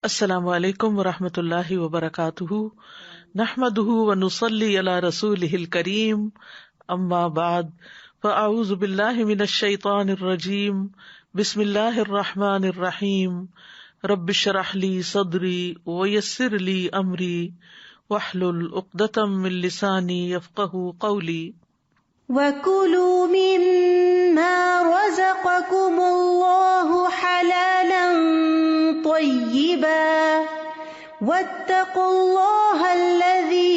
السلام علیکم ورحمۃ اللہ وبرکاتہ، نحمده ونصلی علی رسولہ الکریم، اما بعد فاعوذ باللہ من الشیطان الرجیم، بسم اللہ الرحمن الرحیم، رب اشرح لی صدری ویسر لی امری واحلل عقدۃ من لسانی یفقہوا قولی۔ وَكُلُوا مِمَّا رَزَقَكُمُ اللَّهُ حَلَالًا طَيِّبًا وَاتَّقُوا اللَّهَ الَّذِي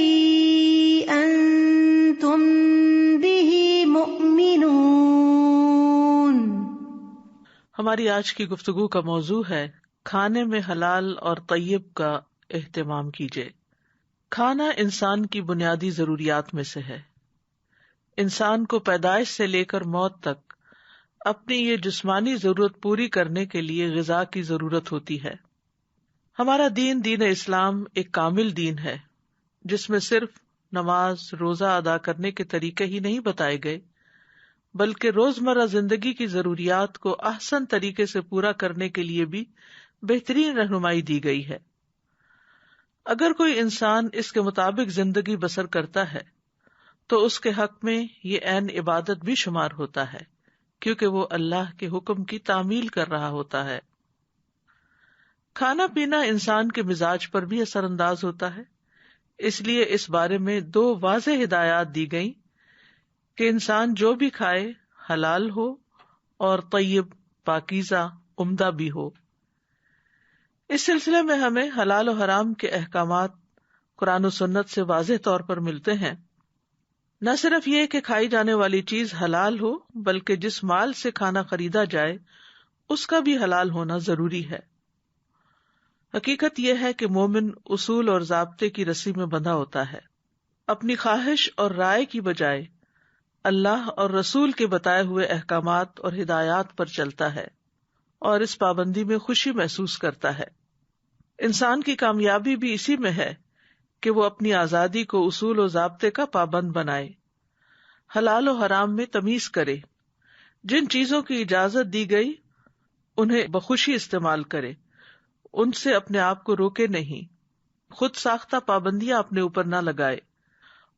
أَنتُم بِهِ مُؤْمِنُونَ۔ ہماری آج کی گفتگو کا موضوع ہے کھانے میں حلال اور طیب کا اہتمام کیجیے۔ کھانا انسان کی بنیادی ضروریات میں سے ہے۔ انسان کو پیدائش سے لے کر موت تک اپنی یہ جسمانی ضرورت پوری کرنے کے لیے غذا کی ضرورت ہوتی ہے۔ ہمارا دین، دین اسلام، ایک کامل دین ہے جس میں صرف نماز، روزہ ادا کرنے کے طریقے ہی نہیں بتائے گئے، بلکہ روزمرہ زندگی کی ضروریات کو احسن طریقے سے پورا کرنے کے لیے بھی بہترین رہنمائی دی گئی ہے۔ اگر کوئی انسان اس کے مطابق زندگی بسر کرتا ہے تو اس کے حق میں یہ عین عبادت بھی شمار ہوتا ہے، کیونکہ وہ اللہ کے حکم کی تعمیل کر رہا ہوتا ہے۔ کھانا پینا انسان کے مزاج پر بھی اثر انداز ہوتا ہے، اس لیے اس بارے میں 2 واضح ہدایات دی گئیں کہ انسان جو بھی کھائے حلال ہو اور طیب، پاکیزہ، عمدہ بھی ہو۔ اس سلسلے میں ہمیں حلال و حرام کے احکامات قرآن و سنت سے واضح طور پر ملتے ہیں۔ نہ صرف یہ کہ کھائی جانے والی چیز حلال ہو، بلکہ جس مال سے کھانا خریدا جائے اس کا بھی حلال ہونا ضروری ہے۔ حقیقت یہ ہے کہ مومن اصول اور ضابطے کی رسی میں بندھا ہوتا ہے، اپنی خواہش اور رائے کی بجائے اللہ اور رسول کے بتائے ہوئے احکامات اور ہدایات پر چلتا ہے اور اس پابندی میں خوشی محسوس کرتا ہے۔ انسان کی کامیابی بھی اسی میں ہے کہ وہ اپنی آزادی کو اصول و ضابطے کا پابند بنائے، حلال و حرام میں تمیز کرے، جن چیزوں کی اجازت دی گئی انہیں بخوشی استعمال کرے، ان سے اپنے آپ کو روکے نہیں، خود ساختہ پابندیاں اپنے اوپر نہ لگائے،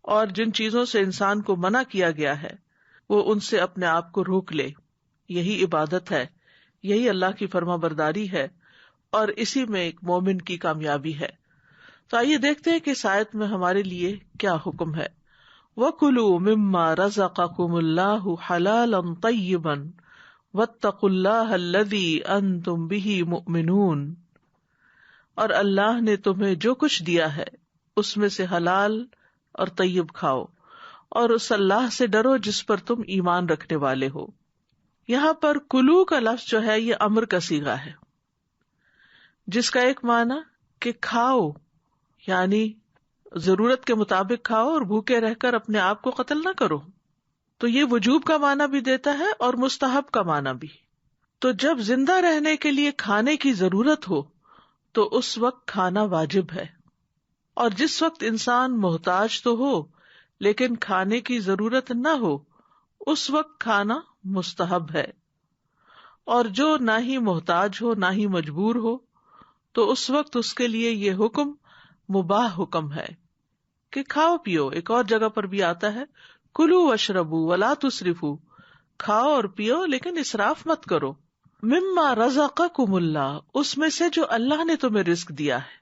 اور جن چیزوں سے انسان کو منع کیا گیا ہے وہ ان سے اپنے آپ کو روک لے۔ یہی عبادت ہے، یہی اللہ کی فرما برداری ہے، اور اسی میں ایک مومن کی کامیابی ہے۔ تو آئیے دیکھتے ہیں کہ اس آیت میں ہمارے لیے کیا حکم ہے۔ وَكُلُوا مِمَّا رَزَقَكُمُ اللَّهُ حَلَالًا طَيِّبًا وَاتَّقُوا اللَّهَ الَّذِي أَنتُم بِهِ مُؤْمِنُونَ۔ اور اللہ نے تمہیں جو کچھ دیا ہے اس میں سے حلال اور طیب کھاؤ، اور اس اللہ سے ڈرو جس پر تم ایمان رکھنے والے ہو۔ یہاں پر کلو کا لفظ جو ہے یہ امر کا صیغہ ہے، جس کا ایک معنی کہ کھاؤ، یعنی ضرورت کے مطابق کھاؤ اور بھوکے رہ کر اپنے آپ کو قتل نہ کرو۔ تو یہ وجوب کا معنی بھی دیتا ہے اور مستحب کا معنی بھی۔ تو جب زندہ رہنے کے لیے کھانے کی ضرورت ہو تو اس وقت کھانا واجب ہے، اور جس وقت انسان محتاج تو ہو لیکن کھانے کی ضرورت نہ ہو اس وقت کھانا مستحب ہے، اور جو نہ ہی محتاج ہو نہ ہی مجبور ہو تو اس وقت اس کے لیے یہ حکم مباح حکم ہے کہ کھاؤ پیو۔ ایک اور جگہ پر بھی آتا ہے کلوا واشربوا ولا تسرفوا، کھاؤ اور پیو لیکن اسراف مت کرو۔ مما رزقکم اللہ، اس میں سے جو اللہ نے تمہیں رزق دیا ہے،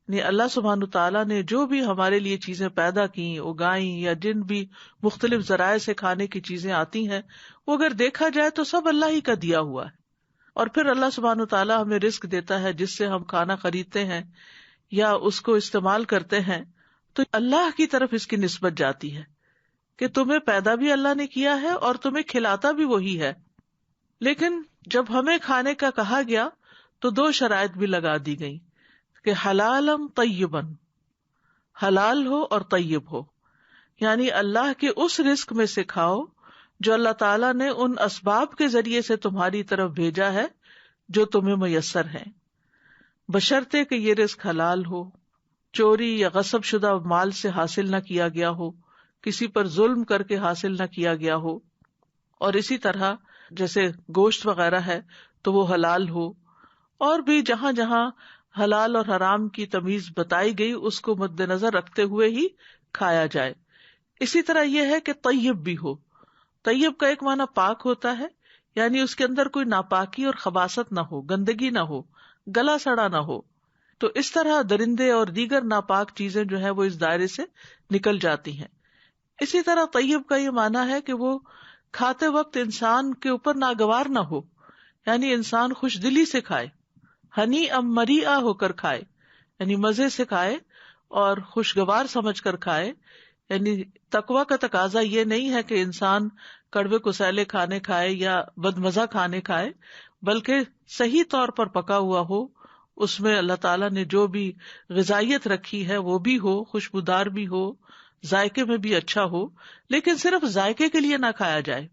یعنی اللہ سبحانہ تعالیٰ نے جو بھی ہمارے لیے چیزیں پیدا کی، اگائیں، یا جن بھی مختلف ذرائع سے کھانے کی چیزیں آتی ہیں وہ اگر دیکھا جائے تو سب اللہ ہی کا دیا ہوا ہے، اور پھر اللہ سبحانہ تعالیٰ ہمیں رزق دیتا ہے جس سے ہم کھانا خریدتے ہیں یا اس کو استعمال کرتے ہیں، تو اللہ کی طرف اس کی نسبت جاتی ہے کہ تمہیں پیدا بھی اللہ نے کیا ہے اور تمہیں کھلاتا بھی وہی ہے۔ لیکن جب ہمیں کھانے کا کہا گیا تو 2 شرائط بھی لگا دی گئی کہ حلالا طیبا، حلال ہو اور طیب ہو، یعنی اللہ کے اس رزق میں سے کھاؤ جو اللہ تعالیٰ نے ان اسباب کے ذریعے سے تمہاری طرف بھیجا ہے جو تمہیں میسر ہیں، بشرطے کہ یہ رزق حلال ہو، چوری یا غصب شدہ مال سے حاصل نہ کیا گیا ہو، کسی پر ظلم کر کے حاصل نہ کیا گیا ہو، اور اسی طرح جیسے گوشت وغیرہ ہے تو وہ حلال ہو، اور بھی جہاں جہاں حلال اور حرام کی تمیز بتائی گئی اس کو مد نظر رکھتے ہوئے ہی کھایا جائے. اسی طرح یہ ہے کہ طیب بھی ہو. طیب کا ایک معنی پاک ہوتا ہے، یعنی اس کے اندر کوئی ناپاکی اور خباثت نہ ہو، گندگی نہ ہو، گلا سڑا نہ ہو. تو اس طرح درندے اور دیگر ناپاک چیزیں جو ہیں وہ اس دائرے سے نکل جاتی ہیں. اسی طرح طیب کا یہ معنی ہے کہ وہ کھاتے وقت انسان کے اوپر ناگوار نہ ہو، یعنی انسان خوش دلی سے کھائے، ہنی ام مریعہ ہو کر کھائے، یعنی مزے سے کھائے اور خوشگوار سمجھ کر کھائے. یعنی تقویٰ کا تقاضا یہ نہیں ہے کہ انسان کڑوے کسیلے کھانے کھائے یا بدمزہ کھانے کھائے، بلکہ صحیح طور پر پکا ہوا ہو، اس میں اللہ تعالیٰ نے جو بھی غذائیت رکھی ہے وہ بھی ہو، خوشبودار بھی ہو، ذائقے میں بھی اچھا ہو. لیکن صرف ذائقے کے لیے نہ کھایا جائے،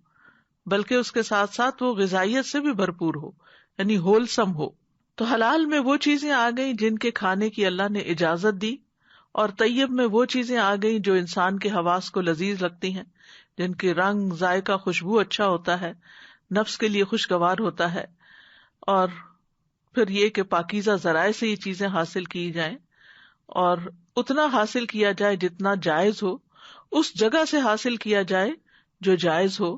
بلکہ اس کے ساتھ ساتھ وہ غذائیت سے بھی بھرپور ہو، یعنی ہولسم ہو. تو حلال میں وہ چیزیں آ گئیں جن کے کھانے کی اللہ نے اجازت دی، اور طیب میں وہ چیزیں آ گئیں جو انسان کے حواس کو لذیذ لگتی ہیں، جن کے رنگ، ذائقہ، خوشبو اچھا ہوتا ہے، نفس کے لیے خوشگوار ہوتا ہے. اور پھر یہ کہ پاکیزہ ذرائع سے یہ چیزیں حاصل کی جائیں، اور اتنا حاصل کیا جائے جتنا جائز ہو، اس جگہ سے حاصل کیا جائے جو جائز ہو.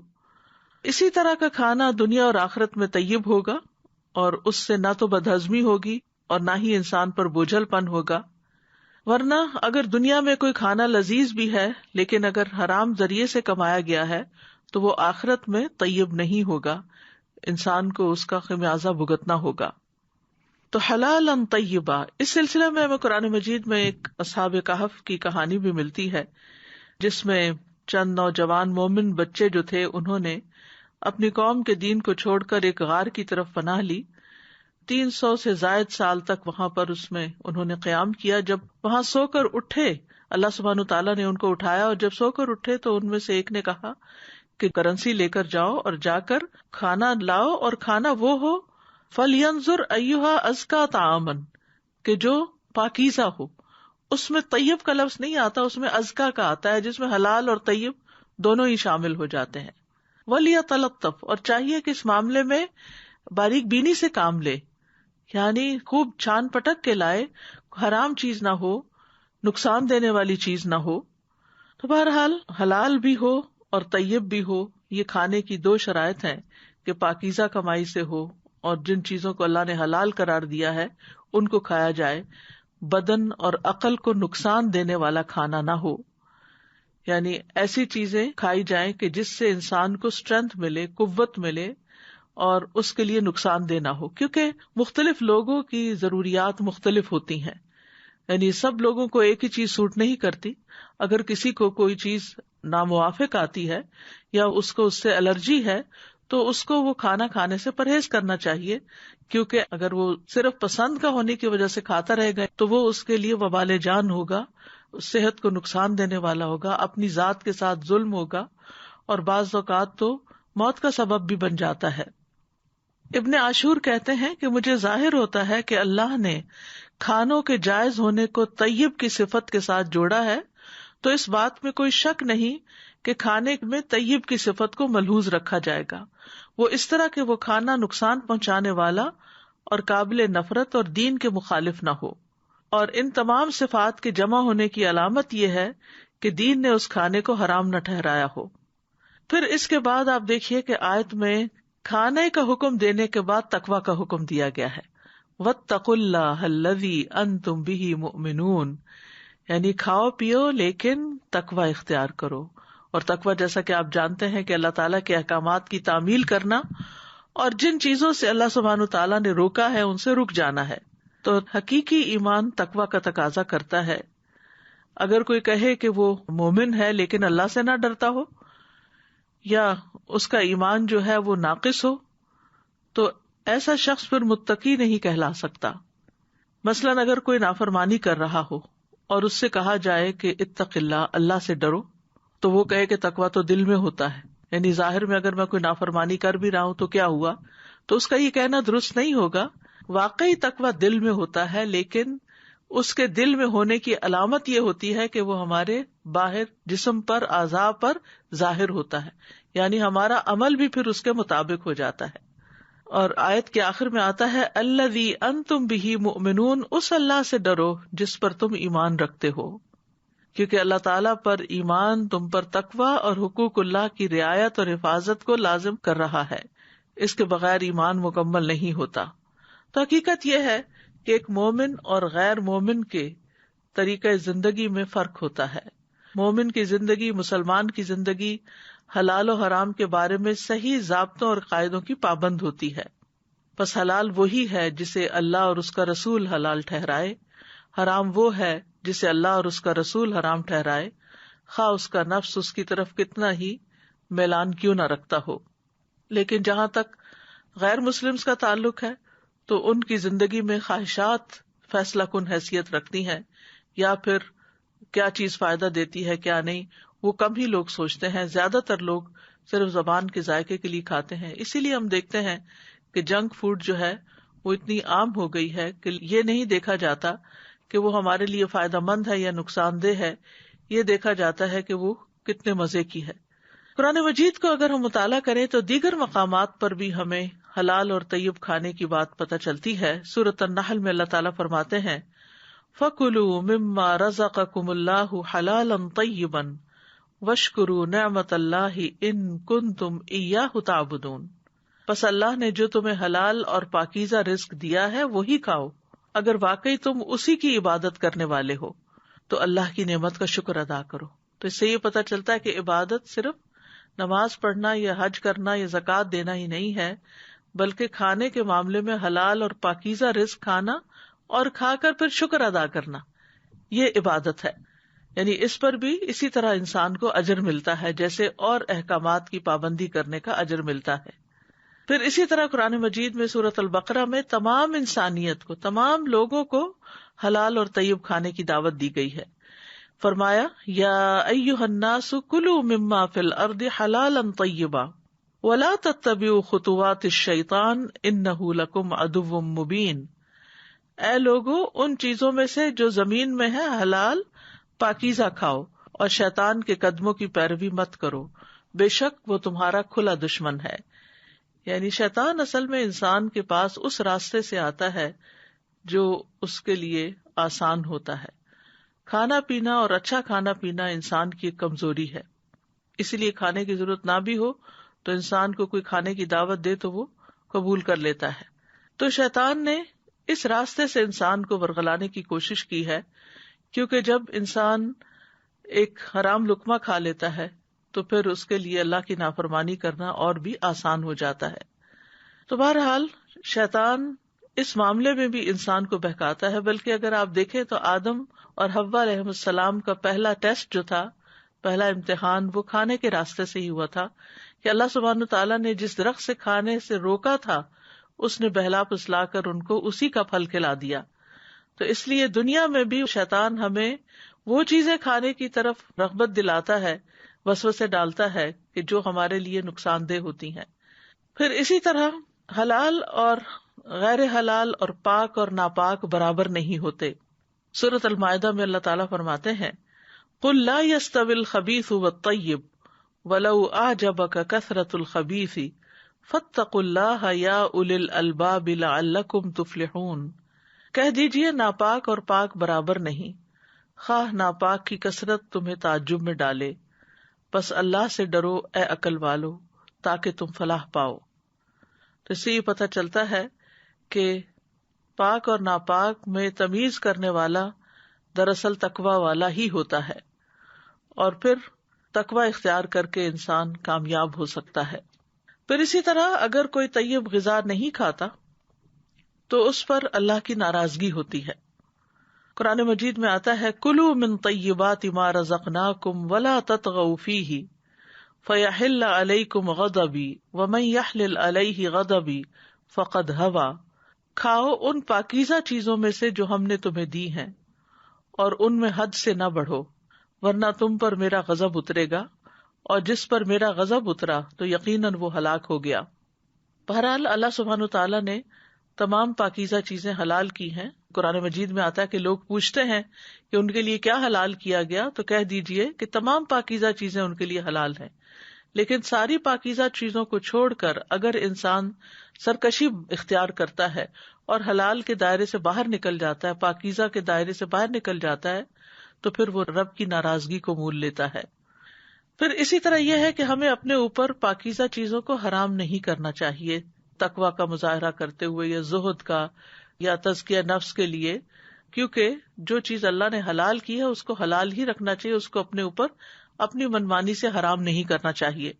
اسی طرح کا کھانا دنیا اور آخرت میں طیب ہوگا، اور اس سے نہ تو بدہضمی ہوگی اور نہ ہی انسان پر بوجھل پن ہوگا. ورنہ اگر دنیا میں کوئی کھانا لذیذ بھی ہے لیکن اگر حرام ذریعے سے کمایا گیا ہے تو وہ آخرت میں طیب نہیں ہوگا، انسان کو اس کا خمیازہ بھگتنا ہوگا. تو حلالا طیبا، اس سلسلے میں ہمیں قرآن مجید میں ایک اصحاب کہف کی کہانی بھی ملتی ہے، جس میں چند نوجوان مومن بچے جو تھے انہوں نے اپنی قوم کے دین کو چھوڑ کر ایک غار کی طرف پناہ لی. 300 سے زائد سال تک وہاں پر اس میں انہوں نے قیام کیا. جب وہاں سو کر اٹھے، اللہ سبحانہ تعالیٰ نے ان کو اٹھایا، اور جب سو کر اٹھے تو ان میں سے ایک نے کہا کہ کرنسی لے کر جاؤ اور جا کر کھانا لاؤ، اور کھانا وہ ہو فَلْيَنْظُرْ أَيُّهَا أَزْكَىٰ طَعَامًا، کہ جو پاکیزہ ہو. اس میں طیب کا لفظ نہیں آتا، اس میں ازکا کا آتا ہے، جس میں حلال اور طیب دونوں ہی شامل ہو جاتے ہیں. وَلْيَتَلَطَّفْ، اور چاہیے کہ اس معاملے میں باریک بینی سے کام لے، یعنی خوب چھان پٹک کے لائے، حرام چیز نہ ہو، نقصان دینے والی چیز نہ ہو. تو بہرحال حلال بھی ہو اور طیب بھی ہو، یہ کھانے کی دو شرائط ہیں کہ پاکیزہ کمائی سے ہو، اور جن چیزوں کو اللہ نے حلال قرار دیا ہے ان کو کھایا جائے. بدن اور عقل کو نقصان دینے والا کھانا نہ ہو، یعنی ایسی چیزیں کھائی جائیں کہ جس سے انسان کو اسٹرینتھ ملے، قوت ملے، اور اس کے لیے نقصان دہ نہ ہو. کیونکہ مختلف لوگوں کی ضروریات مختلف ہوتی ہیں، یعنی سب لوگوں کو ایک ہی چیز سوٹ نہیں کرتی. اگر کسی کو کوئی چیز ناموافق آتی ہے یا اس کو اس سے الرجی ہے تو اس کو وہ کھانا کھانے سے پرہیز کرنا چاہیے، کیونکہ اگر وہ صرف پسند کا ہونے کی وجہ سے کھاتا رہے گا تو وہ اس کے لیے وبال جان ہوگا، صحت کو نقصان دینے والا ہوگا، اپنی ذات کے ساتھ ظلم ہوگا، اور بعض اوقات تو موت کا سبب بھی بن جاتا ہے. ابن عاشور کہتے ہیں کہ مجھے ظاہر ہوتا ہے کہ اللہ نے کھانوں کے جائز ہونے کو طیب کی صفت کے ساتھ جوڑا ہے، تو اس بات میں کوئی شک نہیں کہ کھانے میں طیب کی صفت کو ملحوظ رکھا جائے گا. وہ اس طرح کہ وہ کھانا نقصان پہنچانے والا اور قابل نفرت اور دین کے مخالف نہ ہو. اور ان تمام صفات کے جمع ہونے کی علامت یہ ہے کہ دین نے اس کھانے کو حرام نہ ٹھہرایا ہو. پھر اس کے بعد آپ دیکھیے کہ آیت میں کھانے کا حکم دینے کے بعد تقویٰ کا حکم دیا گیا ہے. وَاتَّقُوا اللَّهَ الَّذِي أَنْتُمْ بِهِ مُؤْمِنُونَ، یعنی کھاؤ پیو لیکن تقویٰ اختیار کرو. اور تقویٰ جیسا کہ آپ جانتے ہیں کہ اللہ تعالیٰ کے احکامات کی تعمیل کرنا، اور جن چیزوں سے اللہ سبحانہ تعالیٰ نے روکا ہے ان سے رک جانا ہے. تو حقیقی ایمان تقویٰ کا تقاضا کرتا ہے. اگر کوئی کہے کہ وہ مومن ہے لیکن اللہ سے نہ ڈرتا ہو، یا اس کا ایمان جو ہے وہ ناقص ہو، تو ایسا شخص پھر متقی نہیں کہلا سکتا. مثلاً اگر کوئی نافرمانی کر رہا ہو اور اس سے کہا جائے کہ اتق اللہ، اللہ سے ڈرو، تو وہ کہے کہ تقویٰ تو دل میں ہوتا ہے، یعنی ظاہر میں اگر میں کوئی نافرمانی کر بھی رہا ہوں تو کیا ہوا، تو اس کا یہ کہنا درست نہیں ہوگا. واقعی تقویٰ دل میں ہوتا ہے، لیکن اس کے دل میں ہونے کی علامت یہ ہوتی ہے کہ وہ ہمارے باہر جسم پر، اعضاء پر ظاہر ہوتا ہے، یعنی ہمارا عمل بھی پھر اس کے مطابق ہو جاتا ہے. اور آیت کے آخر میں آتا ہے الذی انتم بہ مؤمنون، اس اللہ سے ڈرو جس پر تم ایمان رکھتے ہو، کیونکہ اللہ تعالیٰ پر ایمان تم پر تقوی اور حقوق اللہ کی رعایت اور حفاظت کو لازم کر رہا ہے، اس کے بغیر ایمان مکمل نہیں ہوتا۔ تو حقیقت یہ ہے کہ ایک مومن اور غیر مومن کے طریقہ زندگی میں فرق ہوتا ہے۔ مومن کی زندگی، مسلمان کی زندگی حلال و حرام کے بارے میں صحیح ضابطوں اور قاعدوں کی پابند ہوتی ہے۔ پس حلال وہی ہے جسے اللہ اور اس کا رسول حلال ٹھہرائے، حرام وہ ہے جسے اللہ اور اس کا رسول حرام ٹھہرائے، خواہ اس کا نفس اس کی طرف کتنا ہی میلان کیوں نہ رکھتا ہو۔ لیکن جہاں تک غیر مسلمز کا تعلق ہے تو ان کی زندگی میں خواہشات فیصلہ کن حیثیت رکھتی ہیں، یا پھر کیا چیز فائدہ دیتی ہے کیا نہیں، وہ کم ہی لوگ سوچتے ہیں۔ زیادہ تر لوگ صرف زبان کے ذائقے کے لیے کھاتے ہیں۔ اسی لیے ہم دیکھتے ہیں کہ جنک فوڈ جو ہے وہ اتنی عام ہو گئی ہے کہ یہ نہیں دیکھا جاتا کہ وہ ہمارے لیے فائدہ مند ہے یا نقصان دہ ہے، یہ دیکھا جاتا ہے کہ وہ کتنے مزے کی ہے۔ قرآن مجید کو اگر ہم مطالعہ کریں تو دیگر مقامات پر بھی ہمیں حلال اور طیب کھانے کی بات پتہ چلتی ہے۔ سورۃ النحل میں اللہ تعالیٰ فرماتے ہیں فَكُلُوا مِمَّا رَزَقَكُمُ اللَّهُ حَلَالًا طَيِّبًا وَاشْكُرُوا نِعْمَتَ اللَّهِ إِن كُنتُمْ إِيَّاهُ تَعْبُدُونَ، پس اللہ نے جو تمہیں حلال اور پاکیزہ رزق دیا ہے وہی کھاؤ اگر واقعی تم اسی کی عبادت کرنے والے ہو، تو اللہ کی نعمت کا شکر ادا کرو۔ تو اس سے یہ پتہ چلتا ہے کہ عبادت صرف نماز پڑھنا یا حج کرنا یا زکوٰۃ دینا ہی نہیں ہے، بلکہ کھانے کے معاملے میں حلال اور پاکیزہ رزق کھانا اور کھا کر پھر شکر ادا کرنا، یہ عبادت ہے۔ یعنی اس پر بھی اسی طرح انسان کو اجر ملتا ہے جیسے اور احکامات کی پابندی کرنے کا اجر ملتا ہے۔ پھر اسی طرح قرآن مجید میں سورۃ البقرہ میں تمام انسانیت کو، تمام لوگوں کو حلال اور طیب کھانے کی دعوت دی گئی ہے۔ فرمایا یا ایھا الناس کلوا مما فی الارض حلالا طیبا ولا تتبعوا خطوات الشیطان انہ لکم عدو مبین، اے لوگو ان چیزوں میں سے جو زمین میں ہے حلال پاکیزہ کھاؤ اور شیطان کے قدموں کی پیروی مت کرو، بے شک وہ تمہارا کھلا دشمن ہے۔ یعنی شیطان اصل میں انسان کے پاس اس راستے سے آتا ہے جو اس کے لیے آسان ہوتا ہے۔ کھانا پینا اور اچھا کھانا پینا انسان کی ایک کمزوری ہے، اسی لیے کھانے کی ضرورت نہ بھی ہو تو انسان کو کوئی کھانے کی دعوت دے تو وہ قبول کر لیتا ہے۔ تو شیطان نے اس راستے سے انسان کو ورغلانے کی کوشش کی ہے، کیونکہ جب انسان ایک حرام لقمہ کھا لیتا ہے تو پھر اس کے لیے اللہ کی نافرمانی کرنا اور بھی آسان ہو جاتا ہے۔ تو بہرحال شیطان اس معاملے میں بھی انسان کو بہکاتا ہے، بلکہ اگر آپ دیکھیں تو آدم اور حوا علیہ السلام کا پہلا ٹیسٹ جو تھا، پہلا امتحان، وہ کھانے کے راستے سے ہی ہوا تھا کہ اللہ سبحانہ تعالیٰ نے جس درخت سے کھانے سے روکا تھا اس نے بہلا پھسلا کر ان کو اسی کا پھل کھلا دیا۔ تو اس لیے دنیا میں بھی شیطان ہمیں وہ چیزیں کھانے کی طرف رغبت دلاتا ہے، وسوسے ڈالتا ہے کہ جو ہمارے لیے نقصان دہ ہوتی ہیں۔ پھر اسی طرح حلال اور غیر حلال اور پاک اور ناپاک برابر نہیں ہوتے۔ سورۃ المائدہ میں اللہ تعالیٰ فرماتے ہیں قُل لَا يَسْتَوِي الْخَبِيثُ وَالطَّيِّبُ وَلَوْ أَعْجَبَكَ كَثْرَةُ الْخَبِيثِ فَاتَّقُوا اللَّهَ يَا أُولِي الْأَلْبَابِ لَعَلَّكُمْ تُفْلِحُونَ، کہہ دیجئے ناپاک اور پاک برابر نہیں، خواہ ناپاک کی کثرت تمہیں تعجب میں ڈالے، بس اللہ سے ڈرو اے عقل والو تاکہ تم فلاح پاؤ۔ تو اس سے یہ پتہ چلتا ہے کہ پاک اور ناپاک میں تمیز کرنے والا دراصل تقوی والا ہی ہوتا ہے، اور پھر تقوی اختیار کر کے انسان کامیاب ہو سکتا ہے۔ پھر اسی طرح اگر کوئی طیب غذا نہیں کھاتا تو اس پر اللہ کی ناراضگی ہوتی ہے۔ قرآن مجید میں آتا ہے کلوا من طیبات ما رزقناکم ولا تطغوا فیہ فیحل علیکم غضبی ومن یحلل علیہ غضبی فقد ھوی، کھاؤ ان پاکیزہ چیزوں میں سے جو ہم نے تمہیں دی ہیں اور ان میں حد سے نہ بڑھو، ورنہ تم پر میرا غضب اترے گا، اور جس پر میرا غضب اترا تو یقیناً وہ ہلاک ہو گیا۔ بہرحال اللہ سبحانہ تعالیٰ نے تمام پاکیزہ چیزیں حلال کی ہیں۔ قرآن مجید میں آتا ہے کہ لوگ پوچھتے ہیں کہ ان کے لیے کیا حلال کیا گیا، تو کہہ دیجئے کہ تمام پاکیزہ چیزیں ان کے لیے حلال ہیں، لیکن ساری پاکیزہ چیزوں کو چھوڑ کر اگر انسان سرکشی اختیار کرتا ہے اور حلال کے دائرے سے باہر نکل جاتا ہے، پاکیزہ کے دائرے سے باہر نکل جاتا ہے، تو پھر وہ رب کی ناراضگی کو مول لیتا ہے۔ پھر اسی طرح یہ ہے کہ ہمیں اپنے اوپر پاکیزہ چیزوں کو حرام نہیں کرنا چاہیے، تقویٰ کا مظاہرہ کرتے ہوئے یا زہد کا یا تزکیہ نفس کے لیے، کیونکہ جو چیز اللہ نے حلال کی ہے اس کو حلال ہی رکھنا چاہیے، اس کو اپنے اوپر اپنی منمانی سے حرام نہیں کرنا چاہیے،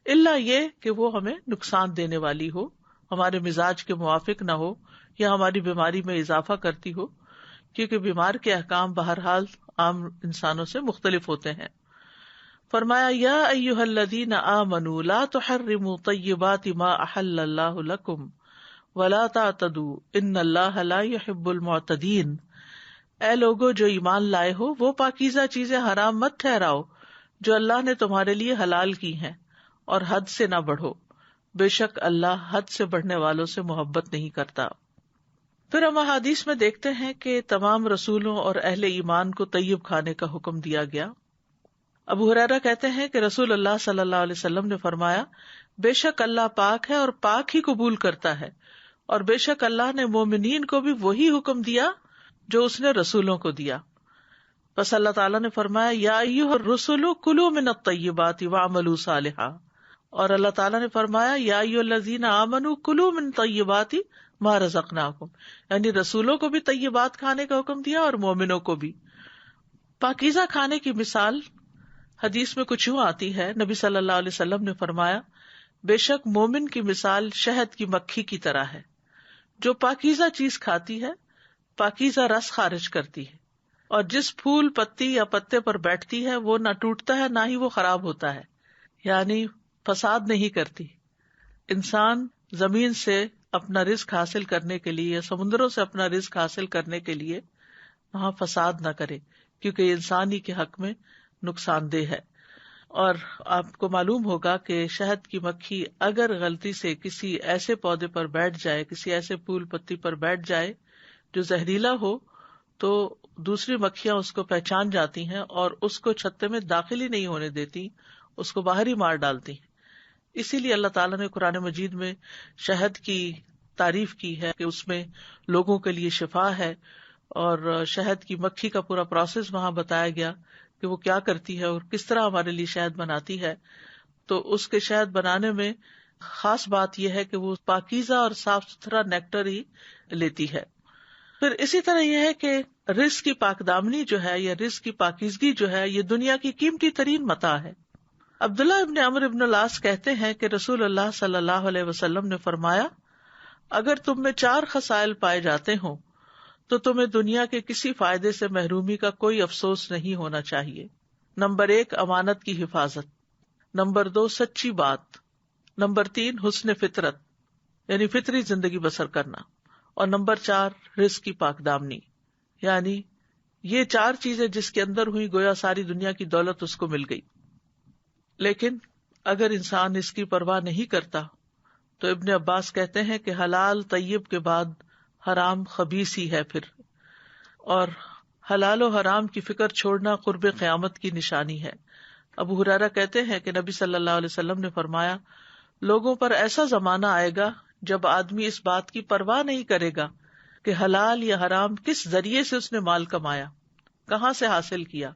الا یہ کہ وہ ہمیں نقصان دینے والی ہو، ہمارے مزاج کے موافق نہ ہو یا ہماری بیماری میں اضافہ کرتی ہو، کیونکہ بیمار کے احکام بہرحال عام انسانوں سے مختلف ہوتے ہیں۔ فرمایا یا ایھا الذین آمنوا لا تحرموا طیبات ما احل اللہ لکم ولا تعتدوا ان اللہ لا يحب المعتدین، اے لوگو جو ایمان لائے ہو وہ پاکیزہ چیزیں حرام مت ٹھہراؤ جو اللہ نے تمہارے لیے حلال کی ہیں، اور حد سے نہ بڑھو، بے شک اللہ حد سے بڑھنے والوں سے محبت نہیں کرتا۔ پھر ہم احادیث میں دیکھتے ہیں کہ تمام رسولوں اور اہل ایمان کو طیب کھانے کا حکم دیا گیا۔ ابو ہریرہ کہتے ہیں کہ رسول اللہ صلی اللہ علیہ وسلم نے فرمایا، بے شک اللہ پاک ہے اور پاک ہی قبول کرتا ہے، اور بے شک اللہ نے مومنین کو بھی وہی حکم دیا جو اس نے رسولوں کو دیا۔ بس اللہ تعالیٰ نے فرمایا یا ایھا الرسل کلوا من الطیبات واعملوا صالحا، اور اللہ تعالیٰ نے فرمایا یا ایھا الذین آمنوا کلوا من طیبات ما رزقناکم، یعنی رسولوں کو بھی طیبات کھانے کا حکم دیا اور مومنوں کو بھی۔ پاکیزہ کھانے کی مثال حدیث میں کچھ یوں آتی ہے، نبی صلی اللہ علیہ وسلم نے فرمایا، بے شک مومن کی مثال شہد کی مکھی کی طرح ہے، جو پاکیزہ چیز کھاتی ہے پاکیزہ رس خارج کرتی ہے، اور جس پھول پتی یا پتے پر بیٹھتی ہے وہ نہ ٹوٹتا ہے نہ ہی وہ خراب ہوتا ہے، یعنی فساد نہیں کرتی۔ انسان زمین سے اپنا رزق حاصل کرنے کے لیے یا سمندروں سے اپنا رزق حاصل کرنے کے لیے وہاں فساد نہ کرے، کیونکہ انسانی کے حق میں نقصان دہ ہے۔ اور آپ کو معلوم ہوگا کہ شہد کی مکھی اگر غلطی سے کسی ایسے پودے پر بیٹھ جائے، کسی ایسے پھول پتی پر بیٹھ جائے جو زہریلا ہو، تو دوسری مکھیاں اس کو پہچان جاتی ہیں اور اس کو چھتے میں داخل ہی نہیں ہونے دیتی، اس کو باہر ہی مار ڈالتی ہیں۔ اسی لیے اللہ تعالیٰ نے قرآن مجید میں شہد کی تعریف کی ہے کہ اس میں لوگوں کے لیے شفا ہے، اور شہد کی مکھی کا پورا پروسیس وہاں بتایا گیا کہ وہ کیا کرتی ہے اور کس طرح ہمارے لیے شہد بناتی ہے۔ تو اس کے شہد بنانے میں خاص بات یہ ہے کہ وہ پاکیزہ اور صاف ستھرا نیکٹر ہی لیتی ہے۔ پھر اسی طرح یہ ہے کہ رزق کی پاکدامنی جو ہے یا رزق کی پاکیزگی جو ہے یہ دنیا کی قیمتی ترین متاع ہے۔ عبداللہ ابن عمرو ابن العاص کہتے ہیں کہ رسول اللہ صلی اللہ علیہ وسلم نے فرمایا، اگر تم میں 4 خصائل پائے جاتے ہوں تو تمہیں دنیا کے کسی فائدے سے محرومی کا کوئی افسوس نہیں ہونا چاہیے۔ نمبر 1 امانت کی حفاظت، نمبر 2 سچی بات، نمبر 3 حسن فطرت یعنی فطری زندگی بسر کرنا، اور نمبر 4 رزق کی پاکدامنی، یعنی یہ 4 چیزیں جس کے اندر ہوئی گویا ساری دنیا کی دولت اس کو مل گئی۔ لیکن اگر انسان اس کی پرواہ نہیں کرتا تو ابن عباس کہتے ہیں کہ حلال طیب کے بعد حرام خبیث ہی ہے پھر، اور حلال و حرام کی فکر چھوڑنا قرب قیامت کی نشانی ہے۔ ابو ہریرہ کہتے ہیں کہ نبی صلی اللہ علیہ وسلم نے فرمایا، لوگوں پر ایسا زمانہ آئے گا جب آدمی اس بات کی پرواہ نہیں کرے گا کہ حلال یا حرام کس ذریعے سے اس نے مال کمایا، کہاں سے حاصل کیا،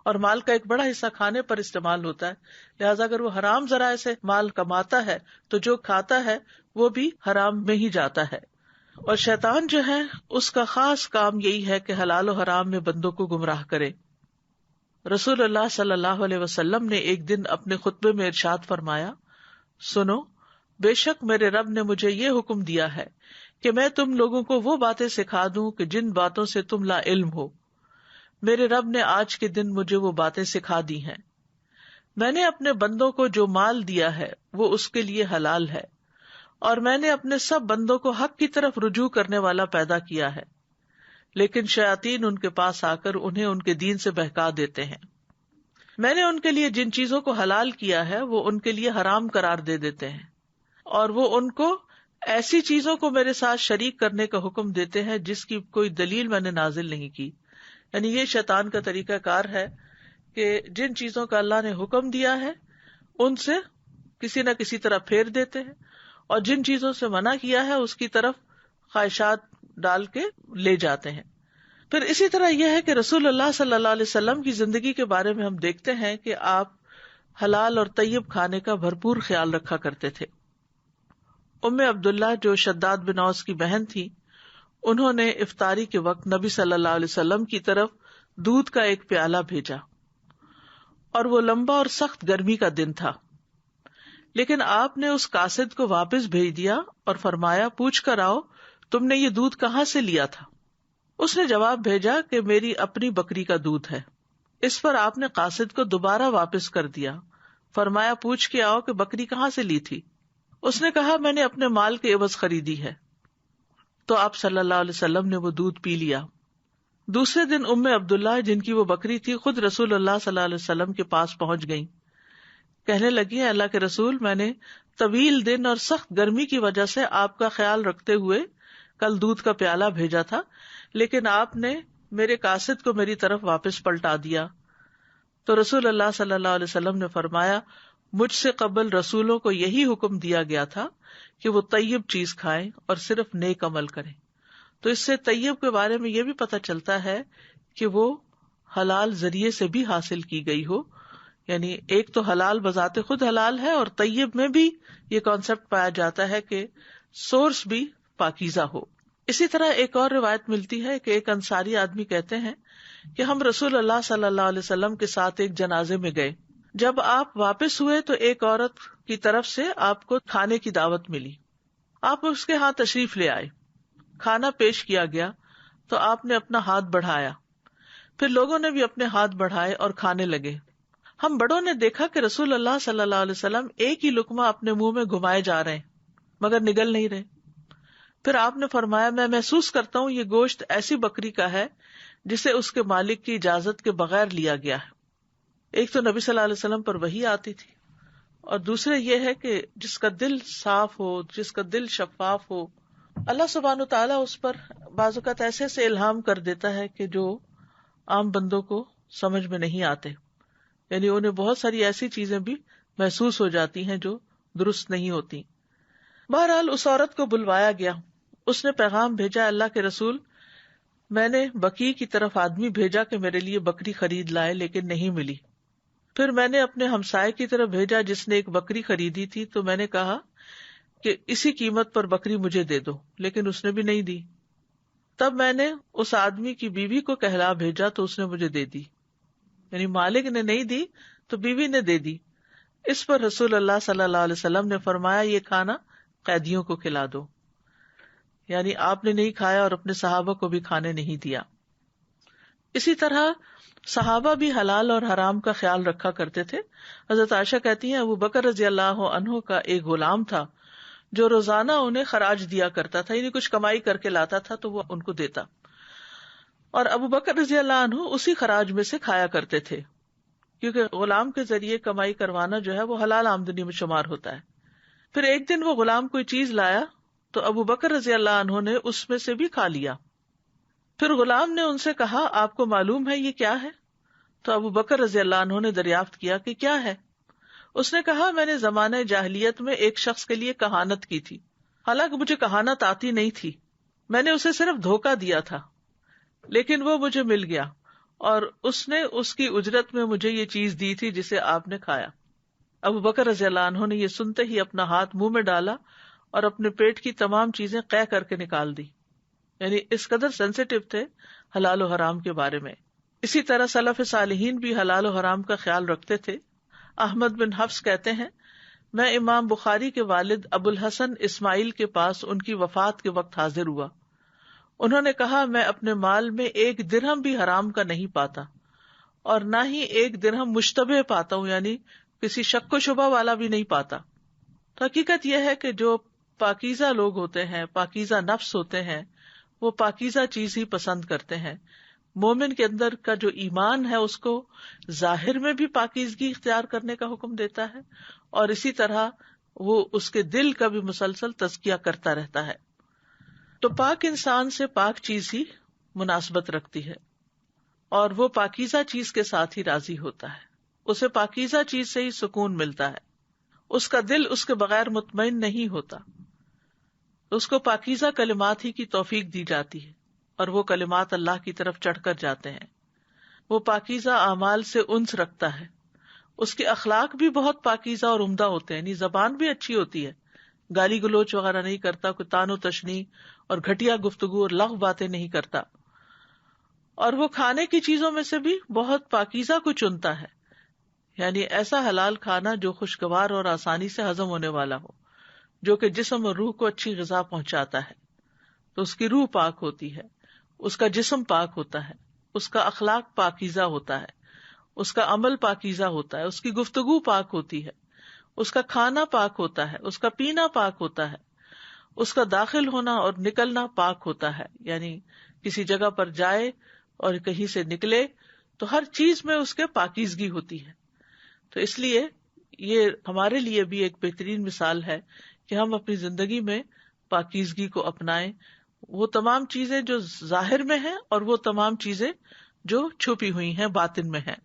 اور مال کا ایک بڑا حصہ کھانے پر استعمال ہوتا ہے، لہٰذا اگر وہ حرام ذرائع سے مال کماتا ہے تو جو کھاتا ہے وہ بھی حرام میں ہی جاتا ہے۔ اور شیطان جو ہے اس کا خاص کام یہی ہے کہ حلال و حرام میں بندوں کو گمراہ کرے۔ رسول اللہ صلی اللہ علیہ وسلم نے ایک دن اپنے خطبے میں ارشاد فرمایا، سنو، بے شک میرے رب نے مجھے یہ حکم دیا ہے کہ میں تم لوگوں کو وہ باتیں سکھا دوں کہ جن باتوں سے تم لا علم ہو۔ میرے رب نے آج کے دن مجھے وہ باتیں سکھا دی ہیں۔ میں نے اپنے بندوں کو جو مال دیا ہے وہ اس کے لیے حلال ہے، اور میں نے اپنے سب بندوں کو حق کی طرف رجوع کرنے والا پیدا کیا ہے، لیکن شیاطین ان کے پاس آ کر انہیں ان کے دین سے بہکا دیتے ہیں۔ میں نے ان کے لیے جن چیزوں کو حلال کیا ہے وہ ان کے لیے حرام قرار دے دیتے ہیں، اور وہ ان کو ایسی چیزوں کو میرے ساتھ شریک کرنے کا حکم دیتے ہیں جس کی کوئی دلیل میں نے نازل نہیں کی۔ یعنی یہ شیطان کا طریقہ کار ہے کہ جن چیزوں کا اللہ نے حکم دیا ہے ان سے کسی نہ کسی طرح پھیر دیتے ہیں، اور جن چیزوں سے منع کیا ہے اس کی طرف خواہشات ڈال کے لے جاتے ہیں۔ پھر اسی طرح یہ ہے کہ رسول اللہ صلی اللہ علیہ وسلم کی زندگی کے بارے میں ہم دیکھتے ہیں کہ آپ حلال اور طیب کھانے کا بھرپور خیال رکھا کرتے تھے۔ ام عبداللہ جو شداد بن اوس کی بہن تھی، انہوں نے افطاری کے وقت نبی صلی اللہ علیہ وسلم کی طرف دودھ کا ایک پیالہ بھیجا، اور وہ لمبا اور سخت گرمی کا دن تھا، لیکن آپ نے اس قاصد کو واپس بھیج دیا اور فرمایا پوچھ کر آؤ تم نے یہ دودھ کہاں سے لیا تھا؟ اس نے جواب بھیجا کہ میری اپنی بکری کا دودھ ہے۔ اس پر آپ نے قاصد کو دوبارہ واپس کر دیا، فرمایا پوچھ کے آؤ کہ بکری کہاں سے لی تھی؟ اس نے کہا میں نے اپنے مال کے عوض خریدی ہے۔ تو آپ صلی اللہ علیہ وسلم نے وہ دودھ پی لیا۔ دوسرے دن ام عبداللہ جن کی وہ بکری تھی خود رسول اللہ صلی اللہ علیہ وسلم کے پاس پہنچ گئیں، کہنے لگی اللہ کے رسول، میں نے طویل دن اور سخت گرمی کی وجہ سے آپ کا خیال رکھتے ہوئے کل دودھ کا پیالہ بھیجا تھا، لیکن آپ نے میرے قاصد کو میری طرف واپس پلٹا دیا۔ تو رسول اللہ صلی اللہ علیہ وسلم نے فرمایا مجھ سے قبل رسولوں کو یہی حکم دیا گیا تھا کہ وہ طیب چیز کھائیں اور صرف نیک عمل کریں۔ تو اس سے طیب کے بارے میں یہ بھی پتہ چلتا ہے کہ وہ حلال ذریعے سے بھی حاصل کی گئی ہو، یعنی ایک تو حلال بذات خود حلال ہے، اور طیب میں بھی یہ کانسیپٹ پایا جاتا ہے کہ سورس بھی پاکیزہ ہو۔ اسی طرح ایک اور روایت ملتی ہے کہ ایک انصاری آدمی کہتے ہیں کہ ہم رسول اللہ صلی اللہ علیہ وسلم کے ساتھ ایک جنازے میں گئے، جب آپ واپس ہوئے تو ایک عورت کی طرف سے آپ کو کھانے کی دعوت ملی، آپ اس کے ہاں تشریف لے آئے، کھانا پیش کیا گیا تو آپ نے اپنا ہاتھ بڑھایا، پھر لوگوں نے بھی اپنے ہاتھ بڑھائے اور کھانے لگے۔ ہم بڑوں نے دیکھا کہ رسول اللہ صلی اللہ علیہ وسلم ایک ہی لقمہ اپنے منہ میں گھمائے جا رہے ہیں مگر نگل نہیں رہے۔ پھر آپ نے فرمایا میں محسوس کرتا ہوں یہ گوشت ایسی بکری کا ہے جسے اس کے مالک کی اجازت کے بغیر لیا گیا ہے۔ ایک تو نبی صلی اللہ علیہ وسلم پر وحی آتی تھی، اور دوسرے یہ ہے کہ جس کا دل صاف ہو، جس کا دل شفاف ہو، اللہ سبحانہ و تعالیٰ اس پر بعض اوقات ایسے سے الہام کر دیتا ہے کہ جو عام بندوں کو سمجھ میں نہیں آتے، یعنی انہیں بہت ساری ایسی چیزیں بھی محسوس ہو جاتی ہیں جو درست نہیں ہوتی۔ بہرحال اس عورت کو بلوایا گیا، اس نے پیغام بھیجا اللہ کے رسول، میں نے بقیع کی طرف آدمی بھیجا کہ میرے لیے بکری خرید لائے لیکن نہیں ملی۔ پھر میں نے اپنے ہمسائے کی طرف بھیجا جس نے ایک بکری خریدی تھی، تو میں نے کہا کہ اسی قیمت پر بکری مجھے دے دو، لیکن اس نے بھی نہیں دی۔ تب میں نے اس آدمی کی بیوی کو کہلا بھیجا تو اس نے مجھے دے دی، یعنی مالک نے نہیں دی تو بیوی نے دے دی۔ اس پر رسول اللہ صلی اللہ علیہ وسلم نے فرمایا یہ کھانا قیدیوں کو کھلا دو، یعنی آپ نے نہیں کھایا اور اپنے صحابہ کو بھی کھانے نہیں دیا۔ اسی طرح صحابہ بھی حلال اور حرام کا خیال رکھا کرتے تھے۔ حضرت عائشہ کہتی ہیں ابو بکر رضی اللہ عنہ کا ایک غلام تھا جو روزانہ انہیں خراج دیا کرتا تھا، یعنی کچھ کمائی کر کے لاتا تھا تو وہ ان کو دیتا، اور ابو بکر رضی اللہ عنہ اسی خراج میں سے کھایا کرتے تھے، کیونکہ غلام کے ذریعے کمائی کروانا جو ہے وہ حلال آمدنی میں شمار ہوتا ہے۔ پھر ایک دن وہ غلام کوئی چیز لایا تو ابو بکر رضی اللہ عنہ نے اس میں سے بھی کھا لیا۔ پھر غلام نے ان سے کہا آپ کو معلوم ہے یہ کیا ہے؟ تو ابو بکر رضی اللہ عنہ نے دریافت کیا کہ کیا ہے؟ اس نے کہا میں نے زمانہ جاہلیت میں ایک شخص کے لیے کہانت کی تھی، حالانکہ مجھے کہانت آتی نہیں تھی، میں نے اسے صرف دھوکہ دیا تھا، لیکن وہ مجھے مل گیا اور اس نے اس کی اجرت میں مجھے یہ چیز دی تھی جسے آپ نے کھایا۔ ابو بکر رضی اللہ عنہ نے یہ سنتے ہی اپنا ہاتھ منہ میں ڈالا اور اپنے پیٹ کی تمام چیزیں قے کر کے نکال دی، یعنی اس قدر سینسیٹیو تھے حلال و حرام کے بارے میں۔ اسی طرح سلف صالحین بھی حلال و حرام کا خیال رکھتے تھے۔ احمد بن حفص کہتے ہیں میں امام بخاری کے والد ابو الحسن اسماعیل کے پاس ان کی وفات کے وقت حاضر ہوا۔ انہوں نے کہا میں اپنے مال میں 1 درہم بھی حرام کا نہیں پاتا، اور نہ ہی 1 درہم مشتبہ پاتا ہوں، یعنی کسی شک و شبہ والا بھی نہیں پاتا۔ تو حقیقت یہ ہے کہ جو پاکیزہ لوگ ہوتے ہیں، پاکیزہ نفس ہوتے ہیں، وہ پاکیزہ چیز ہی پسند کرتے ہیں۔ مومن کے اندر کا جو ایمان ہے اس کو ظاہر میں بھی پاکیزگی اختیار کرنے کا حکم دیتا ہے، اور اسی طرح وہ اس کے دل کا بھی مسلسل تزکیہ کرتا رہتا ہے۔ تو پاک انسان سے پاک چیز ہی مناسبت رکھتی ہے، اور وہ پاکیزہ چیز کے ساتھ ہی راضی ہوتا ہے۔ اسے پاکیزہ چیز سے ہی سکون ملتا ہے، اس کا دل اس کے بغیر مطمئن نہیں ہوتا، اس کو پاکیزہ کلمات ہی کی توفیق دی جاتی ہے اور وہ کلمات اللہ کی طرف چڑھ کر جاتے ہیں۔ وہ پاکیزہ اعمال سے انس رکھتا ہے، اس کے اخلاق بھی بہت پاکیزہ اور عمدہ ہوتے ہیں، یعنی زبان بھی اچھی ہوتی ہے، گالی گلوچ وغیرہ نہیں کرتا، کوئی تان و تشنیع اور گھٹیا گفتگو اور لغو باتیں نہیں کرتا، اور وہ کھانے کی چیزوں میں سے بھی بہت پاکیزہ کو چنتا ہے، یعنی ایسا حلال کھانا جو خوشگوار اور آسانی سے ہضم ہونے والا ہو، جو کہ جسم اور روح کو اچھی غذا پہنچاتا ہے، تو اس کی روح پاک ہوتی ہے، اس کا جسم پاک ہوتا ہے، اس کا اخلاق پاکیزہ ہوتا ہے، اس کا عمل پاکیزہ ہوتا ہے، اس کی گفتگو پاک ہوتی ہے، اس کا کھانا پاک ہوتا ہے، اس کا پینا پاک ہوتا ہے، اس کا داخل ہونا اور نکلنا پاک ہوتا ہے، یعنی کسی جگہ پر جائے اور کہیں سے نکلے تو ہر چیز میں اس کے پاکیزگی ہوتی ہے۔ تو اس لیے یہ ہمارے لیے بھی ایک بہترین مثال ہے کہ ہم اپنی زندگی میں پاکیزگی کو اپنائیں، وہ تمام چیزیں جو ظاہر میں ہیں اور وہ تمام چیزیں جو چھپی ہوئی ہیں، باطن میں ہیں۔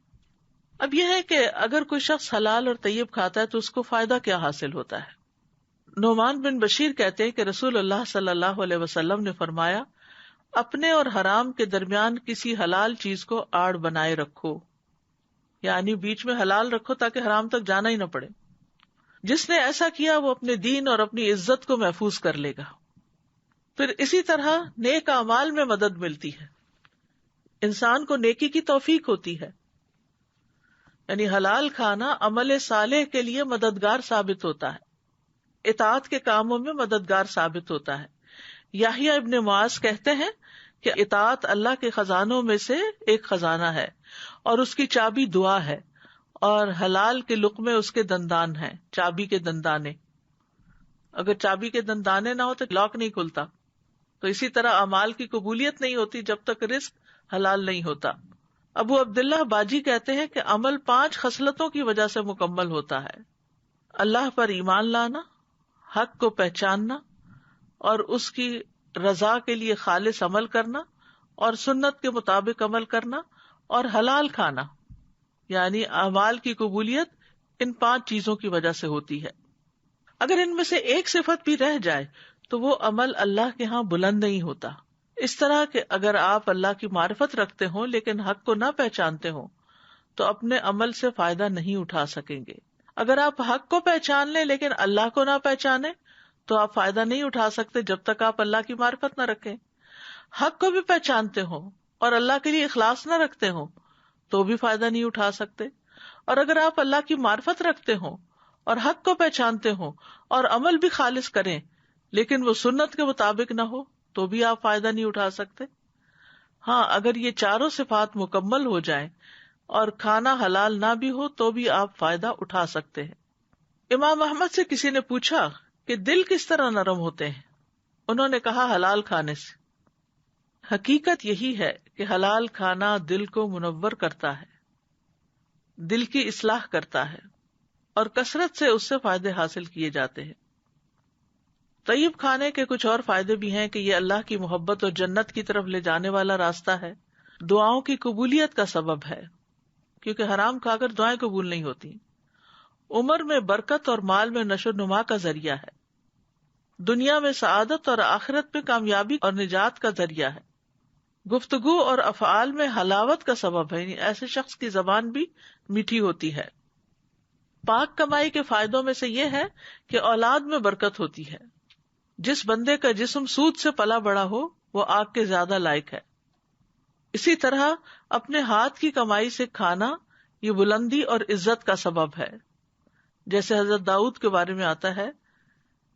اب یہ ہے کہ اگر کوئی شخص حلال اور طیب کھاتا ہے تو اس کو فائدہ کیا حاصل ہوتا ہے؟ نعمان بن بشیر کہتے ہیں کہ رسول اللہ صلی اللہ علیہ وسلم نے فرمایا، اپنے اور حرام کے درمیان کسی حلال چیز کو آڑ بنائے رکھو، یعنی بیچ میں حلال رکھو تاکہ حرام تک جانا ہی نہ پڑے۔ جس نے ایسا کیا وہ اپنے دین اور اپنی عزت کو محفوظ کر لے گا۔ پھر اسی طرح نیک اعمال میں مدد ملتی ہے، انسان کو نیکی کی توفیق ہوتی ہے، یعنی حلال کھانا عمل صالح کے لیے مددگار ثابت ہوتا ہے، اطاعت کے کاموں میں مددگار ثابت ہوتا ہے۔ یحییٰ ابن معاذ کہتے ہیں کہ اطاعت اللہ کے خزانوں میں سے ایک خزانہ ہے اور اس کی چابی دعا ہے، اور حلال کے لقمے اس کے دندان ہیں، چابی کے دندانے۔ اگر چابی کے دندانے نہ ہو تو لاک نہیں کھلتا۔ تو اسی طرح اعمال کی قبولیت نہیں ہوتی جب تک رزق حلال نہیں ہوتا۔ ابو عبداللہ باجی کہتے ہیں کہ عمل 5 خصلتوں کی وجہ سے مکمل ہوتا ہے: اللہ پر ایمان لانا، حق کو پہچاننا اور اس کی رضا کے لیے خالص عمل کرنا، اور سنت کے مطابق عمل کرنا، اور حلال کھانا، یعنی اعمال کی قبولیت ان 5 چیزوں کی وجہ سے ہوتی ہے۔ اگر ان میں سے ایک صفت بھی رہ جائے تو وہ عمل اللہ کے ہاں بلند نہیں ہوتا۔ اس طرح کہ اگر آپ اللہ کی معرفت رکھتے ہوں لیکن حق کو نہ پہچانتے ہوں تو اپنے عمل سے فائدہ نہیں اٹھا سکیں گے۔ اگر آپ حق کو پہچان لیں لیکن اللہ کو نہ پہچانیں تو آپ فائدہ نہیں اٹھا سکتے جب تک آپ اللہ کی معرفت نہ رکھیں۔ حق کو بھی پہچانتے ہوں اور اللہ کے لیے اخلاص نہ رکھتے ہوں تو بھی فائدہ نہیں اٹھا سکتے۔ اور اگر آپ اللہ کی معرفت رکھتے ہوں اور حق کو پہچانتے ہوں اور عمل بھی خالص کریں لیکن وہ سنت کے مطابق نہ ہو تو بھی آپ فائدہ نہیں اٹھا سکتے۔ ہاں، اگر یہ چاروں صفات مکمل ہو جائیں اور کھانا حلال نہ بھی ہو تو بھی آپ فائدہ اٹھا سکتے ہیں۔ امام احمد سے کسی نے پوچھا کہ دل کس طرح نرم ہوتے ہیں؟ انہوں نے کہا حلال کھانے سے۔ حقیقت یہی ہے کہ حلال کھانا دل کو منور کرتا ہے، دل کی اصلاح کرتا ہے اور کثرت سے اس سے فائدے حاصل کیے جاتے ہیں۔ طیب کھانے کے کچھ اور فائدے بھی ہیں کہ یہ اللہ کی محبت اور جنت کی طرف لے جانے والا راستہ ہے، دعاؤں کی قبولیت کا سبب ہے کیونکہ حرام کھا کر دعائیں قبول نہیں ہوتی، عمر میں برکت اور مال میں نشو و نما کا ذریعہ ہے، دنیا میں سعادت اور آخرت میں کامیابی اور نجات کا ذریعہ ہے، گفتگو اور افعال میں حلاوت کا سبب ہے، یعنی ایسے شخص کی زبان بھی میٹھی ہوتی ہے۔ پاک کمائی کے فائدوں میں سے یہ ہے کہ اولاد میں برکت ہوتی ہے۔ جس بندے کا جسم سود سے پلا بڑا ہو وہ آگ کے زیادہ لائق ہے۔ اسی طرح اپنے ہاتھ کی کمائی سے کھانا یہ بلندی اور عزت کا سبب ہے، جیسے حضرت داؤد کے بارے میں آتا ہے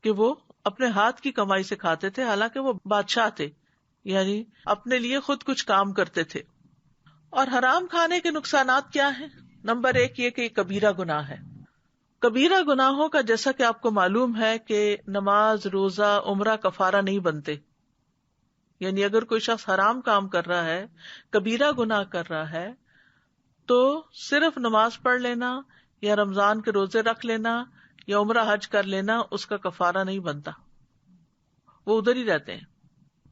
کہ وہ اپنے ہاتھ کی کمائی سے کھاتے تھے حالانکہ وہ بادشاہ تھے، یعنی اپنے لیے خود کچھ کام کرتے تھے۔ اور حرام کھانے کے نقصانات کیا ہیں؟ نمبر 1 یہ کہ کبیرہ گناہ ہے۔ کبیرہ گناہوں کا جیسا کہ آپ کو معلوم ہے کہ نماز، روزہ، عمرہ کفارہ نہیں بنتے، یعنی اگر کوئی شخص حرام کام کر رہا ہے، کبیرہ گناہ کر رہا ہے، تو صرف نماز پڑھ لینا یا رمضان کے روزے رکھ لینا یا عمرہ حج کر لینا اس کا کفارہ نہیں بنتا، وہ ادھر ہی رہتے ہیں۔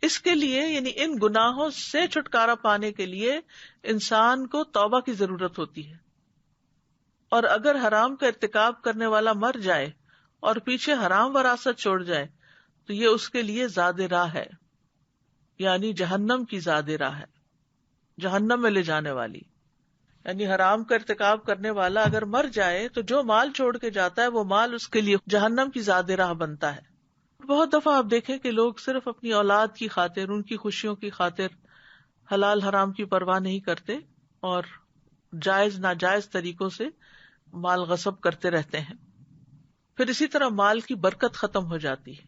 اس کے لیے یعنی ان گناہوں سے چھٹکارا پانے کے لیے انسان کو توبہ کی ضرورت ہوتی ہے، اور اگر حرام کا ارتکاب کرنے والا مر جائے اور پیچھے حرام وراثت چھوڑ جائے تو یہ اس کے لیے زاد راہ ہے، یعنی جہنم کی زاد راہ ہے، جہنم میں لے جانے والی. یعنی حرام کا ارتکاب کرنے والا اگر مر جائے تو جو مال چھوڑ کے جاتا ہے وہ مال اس کے لیے جہنم کی زاد راہ بنتا ہے. بہت دفعہ آپ دیکھیں کہ لوگ صرف اپنی اولاد کی خاطر، ان کی خوشیوں کی خاطر حلال حرام کی پرواہ نہیں کرتے اور جائز ناجائز طریقوں سے مال غصب کرتے رہتے ہیں. پھر اسی طرح مال کی برکت ختم ہو جاتی ہے.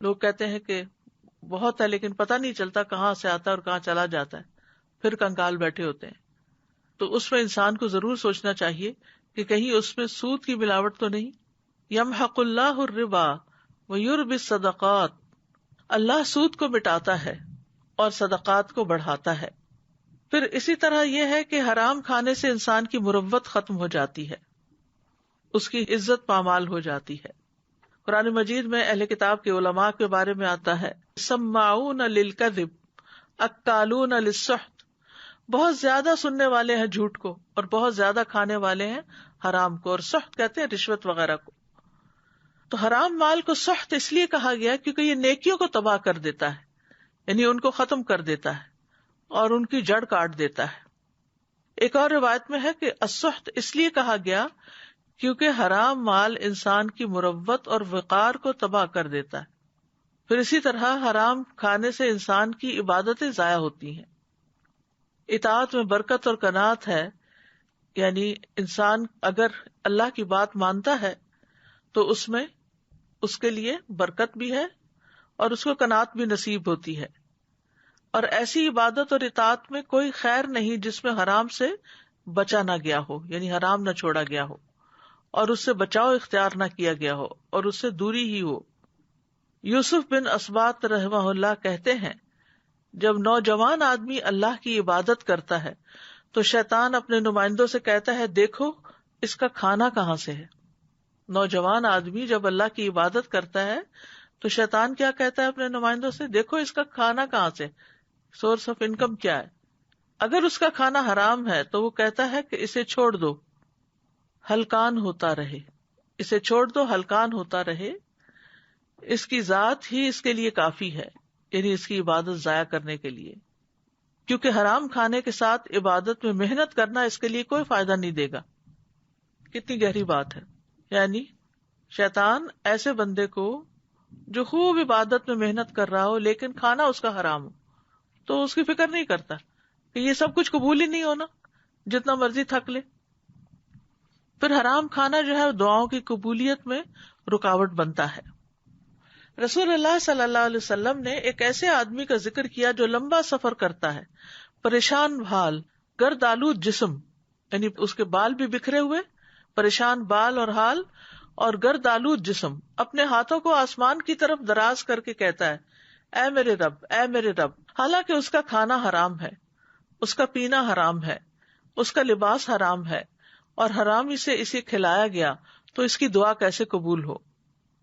لوگ کہتے ہیں کہ بہت ہے لیکن پتہ نہیں چلتا کہاں سے آتا ہے اور کہاں چلا جاتا ہے، پھر کنگال بیٹھے ہوتے ہیں. تو اس میں انسان کو ضرور سوچنا چاہیے کہ کہیں اس میں سود کی ملاوٹ تو نہیں. یمحق اللہ الربا ویربی الصدقات، اللہ سود کو مٹاتا ہے اور صدقات کو بڑھاتا ہے. پھر اسی طرح یہ ہے کہ حرام کھانے سے انسان کی مروت ختم ہو جاتی ہے، اس کی عزت پامال ہو جاتی ہے. قرآن مجید میں اہل کتاب کے علماء کے بارے میں آتا ہے سماعون للکذب اکالون للسحت، بہت زیادہ سننے والے ہیں جھوٹ کو اور بہت زیادہ کھانے والے ہیں حرام کو، اور سحت کہتے ہیں رشوت وغیرہ کو. تو حرام مال کو سحت اس لیے کہا گیا کیونکہ یہ نیکیوں کو تباہ کر دیتا ہے، یعنی ان کو ختم کر دیتا ہے اور ان کی جڑ کاٹ دیتا ہے. ایک اور روایت میں ہے کہ السحت اس لیے کہا گیا کیونکہ حرام مال انسان کی مروت اور وقار کو تباہ کر دیتا ہے. پھر اسی طرح حرام کھانے سے انسان کی عبادتیں ضائع ہوتی ہیں. اطاعت میں برکت اور قناعت ہے، یعنی انسان اگر اللہ کی بات مانتا ہے تو اس میں اس کے لیے برکت بھی ہے اور اس کو قناعت بھی نصیب ہوتی ہے. اور ایسی عبادت اور اطاعت میں کوئی خیر نہیں جس میں حرام سے بچا نہ گیا ہو، یعنی حرام نہ چھوڑا گیا ہو اور اس سے بچاؤ اختیار نہ کیا گیا ہو اور اس سے دوری ہی ہو. یوسف بن اسباط رحمہ اللہ کہتے ہیں جب نوجوان آدمی اللہ کی عبادت کرتا ہے تو شیطان اپنے نمائندوں سے کہتا ہے دیکھو اس کا کھانا کہاں سے ہے. نوجوان آدمی جب اللہ کی عبادت کرتا ہے تو شیطان کیا کہتا ہے اپنے نمائندوں سے، دیکھو اس کا کھانا کہاں سے، سورس آف انکم کیا ہے. اگر اس کا کھانا حرام ہے تو وہ کہتا ہے کہ اسے چھوڑ دو، ہلکان ہوتا رہے، اسے چھوڑ دو ہلکان ہوتا رہے، اس کی ذات ہی اس کے لیے کافی ہے، یعنی اس کی عبادت ضائع کرنے کے لیے. کیونکہ حرام کھانے کے ساتھ عبادت میں محنت کرنا اس کے لیے کوئی فائدہ نہیں دے گا. کتنی گہری بات ہے. یعنی شیطان ایسے بندے کو جو خوب عبادت میں محنت کر رہا ہو لیکن کھانا اس کا حرام ہو تو اس کی فکر نہیں کرتا کہ یہ سب کچھ قبول ہی نہیں ہونا، جتنا مرضی تھک لے. پھر حرام کھانا جو ہے دعاؤں کی قبولیت میں رکاوٹ بنتا ہے. رسول اللہ صلی اللہ علیہ وسلم نے ایک ایسے آدمی کا ذکر کیا جو لمبا سفر کرتا ہے، پریشان حال، گرد آلود جسم، یعنی اس کے بال بھی بکھرے ہوئے، پریشان بال اور حال اور گرد آلود جسم، اپنے ہاتھوں کو آسمان کی طرف دراز کر کے کہتا ہے اے میرے رب، اے میرے رب. حالانکہ اس کا کھانا حرام ہے، اس کا پینا حرام ہے، اس کا لباس حرام ہے اور حرامی سے اسے کھلایا گیا، تو اس کی دعا کیسے قبول ہو.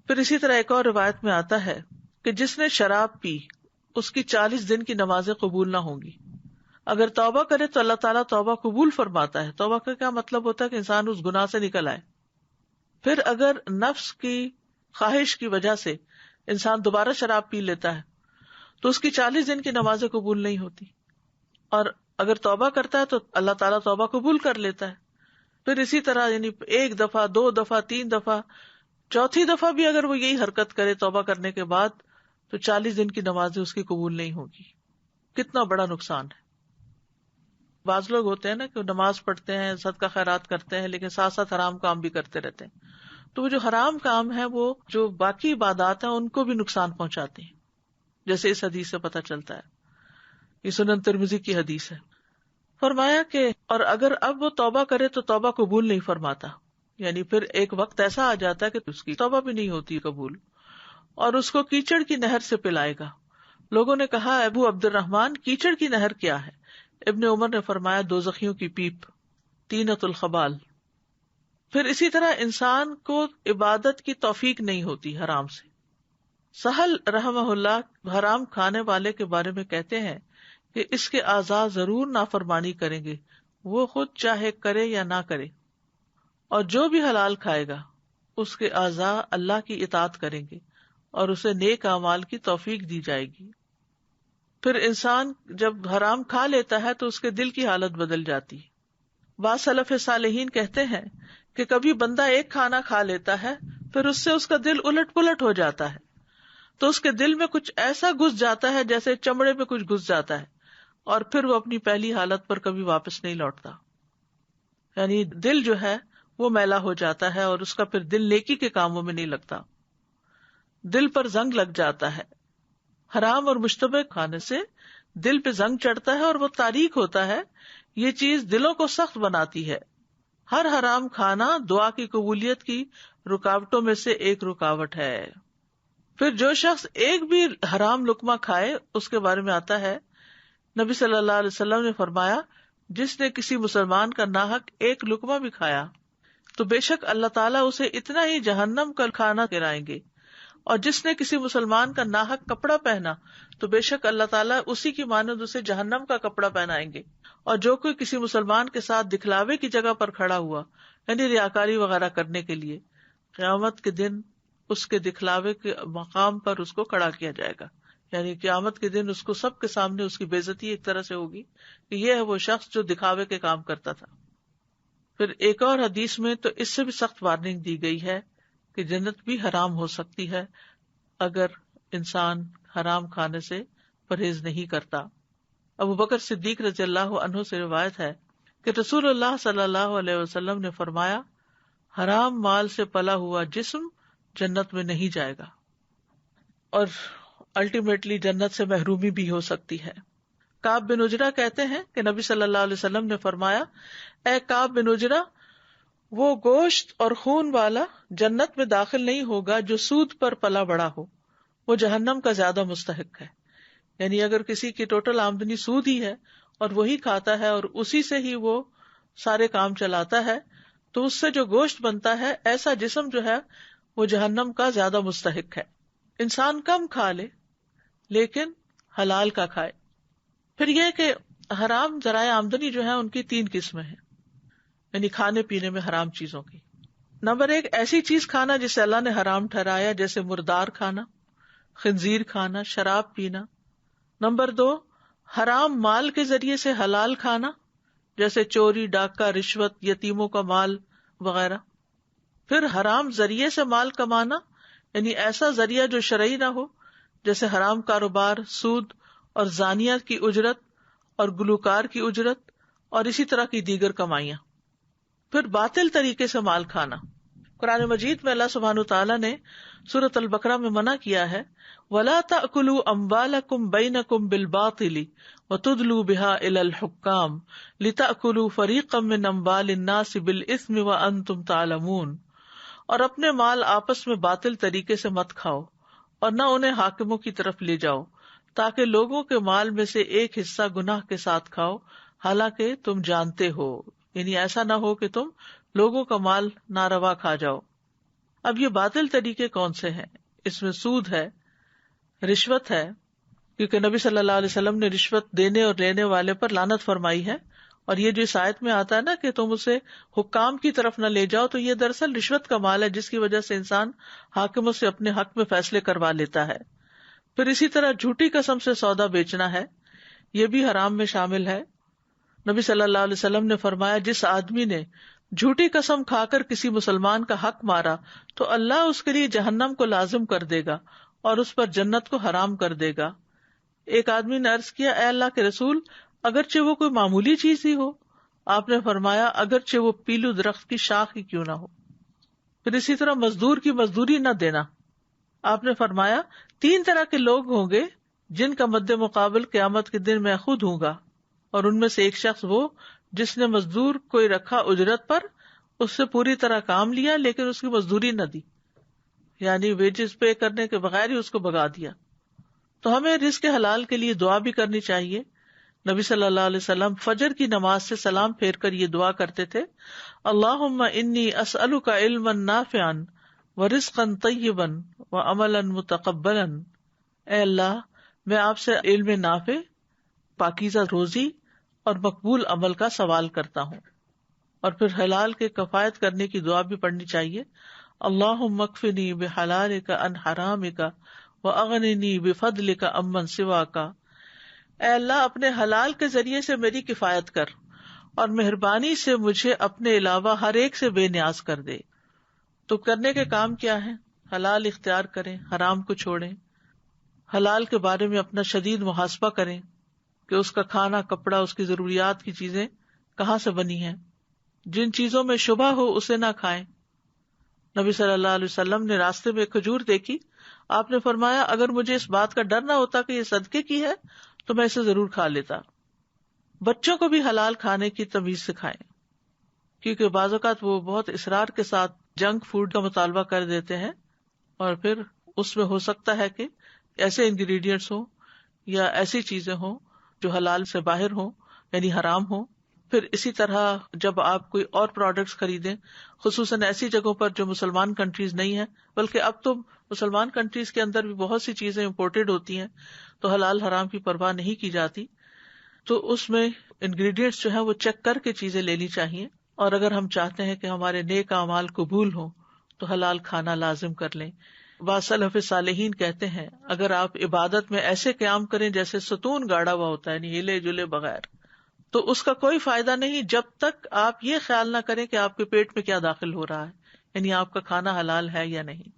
پھر اسی طرح ایک اور روایت میں آتا ہے کہ جس نے شراب پی اس کی 40 دن کی نمازیں قبول نہ ہوں گی. اگر توبہ کرے تو اللہ تعالیٰ توبہ قبول فرماتا ہے. توبہ کا کیا مطلب ہوتا ہے کہ انسان اس گناہ سے نکل آئے. پھر اگر نفس کی خواہش کی وجہ سے انسان دوبارہ شراب پی لیتا ہے تو اس کی 40 دن کی نمازیں قبول نہیں ہوتی. اور اگر توبہ کرتا ہے تو اللہ تعالیٰ توبہ قبول کر لیتا ہے. پھر اسی طرح یعنی 1 دفعہ 2 دفعہ 3 دفعہ، چوتھی دفعہ بھی اگر وہ یہی حرکت کرے توبہ کرنے کے بعد تو 40 دن کی نمازیں اس کی قبول نہیں ہوگی. کتنا بڑا نقصان ہے. بعض لوگ ہوتے ہیں نا کہ نماز پڑھتے ہیں، صدقہ خیرات کرتے ہیں، لیکن ساتھ ساتھ حرام کام بھی کرتے رہتے ہیں. تو وہ جو حرام کام ہے وہ جو باقی عبادات ہیں ان کو بھی نقصان پہنچاتے ہیں، جیسے اس حدیث سے پتہ چلتا ہے. یہ سنن ترمذی کی حدیث ہے. فرمایا کہ اور اگر اب وہ توبہ کرے تو توبہ قبول نہیں فرماتا، یعنی پھر ایک وقت ایسا آ جاتا ہے کہ اس کی توبہ بھی نہیں ہوتی قبول، اور اس کو کیچڑ کی نہر سے پلائے گا. لوگوں نے کہا ابو عبد الرحمن کیچڑ کی نہر کیا ہے؟ ابن عمر نے فرمایا دوزخیوں کی پیپ، طینۃ الخبال. پھر اسی طرح انسان کو عبادت کی توفیق نہیں ہوتی حرام سے. سہل رحمہ اللہ حرام کھانے والے کے بارے میں کہتے ہیں کہ اس کے اعضاء ضرور نافرمانی کریں گے، وہ خود چاہے کرے یا نہ کرے. اور جو بھی حلال کھائے گا اس کے اعضاء اللہ کی اطاعت کریں گے اور اسے نیک اعمال کی توفیق دی جائے گی. پھر انسان جب حرام کھا لیتا ہے تو اس کے دل کی حالت بدل جاتی ہے. بعض سلف صالحین کہتے ہیں کہ کبھی بندہ ایک کھانا کھا لیتا ہے پھر اس سے اس کا دل الٹ پلٹ ہو جاتا ہے، تو اس کے دل میں کچھ ایسا گھس جاتا ہے جیسے چمڑے میں کچھ گھس جاتا ہے، اور پھر وہ اپنی پہلی حالت پر کبھی واپس نہیں لوٹتا. یعنی دل جو ہے وہ میلا ہو جاتا ہے اور اس کا پھر دل نیکی کے کاموں میں نہیں لگتا، دل پر زنگ لگ جاتا ہے. حرام اور مشتبہ کھانے سے دل پہ زنگ چڑھتا ہے اور وہ تاریک ہوتا ہے. یہ چیز دلوں کو سخت بناتی ہے. ہر حرام کھانا دعا کی قبولیت کی رکاوٹوں میں سے ایک رکاوٹ ہے. پھر جو شخص ایک بھی حرام لقمہ کھائے اس کے بارے میں آتا ہے نبی صلی اللہ علیہ وسلم نے فرمایا جس نے کسی مسلمان کا ناحق ایک لقمہ بھی کھایا تو بے شک اللہ تعالیٰ اسے اتنا ہی جہنم کا کھانا کھلائیں گے، اور جس نے کسی مسلمان کا ناحق کپڑا پہنا تو بے شک اللہ تعالیٰ اسی کی مانند اسے جہنم کا کپڑا پہنائیں گے. اور جو کوئی کسی مسلمان کے ساتھ دکھلاوے کی جگہ پر کھڑا ہوا، یعنی ریاکاری وغیرہ کرنے کے لیے، قیامت کے دن اس کے دکھلاوے کے مقام پر اس کو کھڑا کیا جائے گا. یعنی قیامت کے دن اس کو سب کے سامنے اس کی بے عزتی ایک طرح سے ہوگی کہ یہ ہے وہ شخص جو دکھاوے کے کام کرتا تھا. پھر ایک اور حدیث میں تو اس سے بھی سخت وارننگ دی گئی ہے کہ جنت بھی حرام ہو سکتی ہے اگر انسان حرام کھانے سے پرہیز نہیں کرتا. ابو بکر صدیق رضی اللہ عنہ سے روایت ہے کہ رسول اللہ صلی اللہ علیہ وسلم نے فرمایا حرام مال سے پلا ہوا جسم جنت میں نہیں جائے گا اور الٹیمیٹلی جنت سے محرومی بھی ہو سکتی ہے. کعب بن عجرہ کہتے ہیں کہ نبی صلی اللہ علیہ وسلم نے فرمایا اے کعب بن عجرہ، وہ گوشت اور خون والا جنت میں داخل نہیں ہوگا جو سود پر پلا بڑا ہو، وہ جہنم کا زیادہ مستحق ہے. یعنی اگر کسی کی ٹوٹل آمدنی سود ہی ہے اور وہی کھاتا ہے اور اسی سے ہی وہ سارے کام چلاتا ہے تو اس سے جو گوشت بنتا ہے ایسا جسم جو ہے وہ جہنم کا زیادہ مستحق ہے. انسان کم کھا لے لیکن حلال کا کھائے. پھر یہ کہ حرام ذرائع آمدنی جو ہے ان کی 3 قسمیں ہیں، یعنی کھانے پینے میں حرام چیزوں کی. نمبر 1 ایسی چیز کھانا جسے اللہ نے حرام ٹھہرایا، جیسے مردار کھانا، خنزیر کھانا، شراب پینا. نمبر 2 حرام مال کے ذریعے سے حلال کھانا، جیسے چوری، ڈاکہ، رشوت، یتیموں کا مال وغیرہ. پھر حرام ذریعے سے مال کمانا، یعنی ایسا ذریعہ جو شرعی نہ ہو، جیسے حرام کاروبار، سود اور زانیہ کی اجرت اور گلوکار کی اجرت اور اسی طرح کی دیگر کمائیاں. پھر باطل طریقے سے مال کھانا. قرآن مجید میں اللہ سبحانہ تعالیٰ نے سورۃ البقرہ میں منع کیا ہے وَلَا تَأْكُلُوا أَمْوَالَكُمْ بَيْنَكُمْ بِالْبَاطِلِ وَتُدْلُوا بِهَا إِلَى الْحُكَّامِ لِتَأْكُلُوا فَرِيقًا مِّنْ أَمْوَالِ النَّاسِ بِالْإِثْمِ وَأَنْتُمْ تَعْلَمُونَ. اور اپنے مال آپس میں باطل طریقے سے مت کھاؤ اور نہ انہیں حاکموں کی طرف لے جاؤ تاکہ لوگوں کے مال میں سے ایک حصہ گناہ کے ساتھ کھاؤ حالانکہ تم جانتے ہو. یعنی ایسا نہ ہو کہ تم لوگوں کا مال ناروا کھا جاؤ. اب یہ باطل طریقے کون سے ہیں؟ اس میں سود ہے، رشوت ہے، کیونکہ نبی صلی اللہ علیہ وسلم نے رشوت دینے اور لینے والے پر لعنت فرمائی ہے. اور یہ جو اس آیت میں آتا ہے نا کہ تم اسے حکام کی طرف نہ لے جاؤ، تو یہ دراصل رشوت کا مال ہے جس کی وجہ سے انسان حاکموں سے اپنے حق میں فیصلے کروا لیتا ہے. پھر اسی طرح جھوٹی قسم سے سودا بیچنا ہے، یہ بھی حرام میں شامل ہے. نبی صلی اللہ علیہ وسلم نے فرمایا جس آدمی نے جھوٹی قسم کھا کر کسی مسلمان کا حق مارا تو اللہ اس کے لیے جہنم کو لازم کر دے گا اور اس پر جنت کو حرام کر دے گا. ایک آدمی نے عرض کیا اے اللہ کے رسول، اگرچہ وہ کوئی معمولی چیز ہی ہو. آپ نے فرمایا اگرچہ وہ پیلو درخت کی شاخ ہی کیوں نہ ہو. پھر اسی طرح مزدور کی مزدوری نہ دینا. آپ نے فرمایا 3 طرح کے لوگ ہوں گے جن کا مد مقابل قیامت کے دن میں خود ہوں گا، اور ان میں سے ایک شخص وہ جس نے مزدور کوئی رکھا اجرت پر، اس سے پوری طرح کام لیا لیکن اس کی مزدوری نہ دی، یعنی ویجز پے کرنے کے بغیر ہی اس کو بھگا دیا. تو ہمیں رزق حلال کے لیے دعا بھی کرنی چاہیے. نبی صلی اللہ علیہ وسلم فجر کی نماز سے سلام پھیر کر یہ دعا کرتے تھے اللہم انی اسألک علما نافعا ورزقا طیبا وعملا متقبلا. اے اللہ میں آپ سے علم نافع، پاکیزہ روزی اور مقبول عمل کا سوال کرتا ہوں. اور پھر حلال کے کفایت کرنے کی دعا بھی پڑھنی چاہیے. اللہم اکفنی بحلالک عن حرامک واغننی بفضلک عمن سواک. اے اللہ اپنے حلال کے ذریعے سے میری کفایت کر اور مہربانی سے مجھے اپنے علاوہ ہر ایک سے بے نیاز کر دے. تو کرنے کے کام کیا ہیں؟ حلال اختیار کریں، حرام کو چھوڑیں، حلال کے بارے میں اپنا شدید محاسبہ کریں کہ اس کا کھانا، کپڑا، اس کی ضروریات کی چیزیں کہاں سے بنی ہیں. جن چیزوں میں شبہ ہو اسے نہ کھائیں. نبی صلی اللہ علیہ وسلم نے راستے میں ایک کھجور دیکھی، آپ نے فرمایا اگر مجھے اس بات کا ڈر نہ ہوتا کہ یہ صدقے کی ہے تو میں اسے ضرور کھا لیتا. بچوں کو بھی حلال کھانے کی تمیز سکھائیں، کیونکہ بعض اوقات وہ بہت اصرار کے ساتھ جنک فوڈ کا مطالبہ کر دیتے ہیں اور پھر اس میں ہو سکتا ہے کہ ایسے انگریڈینٹس ہوں یا ایسی چیزیں ہوں جو حلال سے باہر ہوں، یعنی حرام ہوں. پھر اسی طرح جب آپ کوئی اور پروڈکٹس خریدیں، خصوصاً ایسی جگہوں پر جو مسلمان کنٹریز نہیں ہیں، بلکہ اب تو مسلمان کنٹریز کے اندر بھی بہت سی چیزیں امپورٹڈ ہوتی ہیں تو حلال حرام کی پرواہ نہیں کی جاتی، تو اس میں انگریڈینٹس جو ہیں وہ چیک کر کے چیزیں لینی چاہیے. اور اگر ہم چاہتے ہیں کہ ہمارے نیک اعمال قبول ہوں تو حلال کھانا لازم کر لیں. بعض سلف صالحین کہتے ہیں اگر آپ عبادت میں ایسے قیام کریں جیسے ستون گاڑا ہوا ہوتا ہے، یعنی ہلے جلے بغیر، تو اس کا کوئی فائدہ نہیں جب تک آپ یہ خیال نہ کریں کہ آپ کے پیٹ میں کیا داخل ہو رہا ہے، یعنی آپ کا کھانا حلال ہے یا نہیں.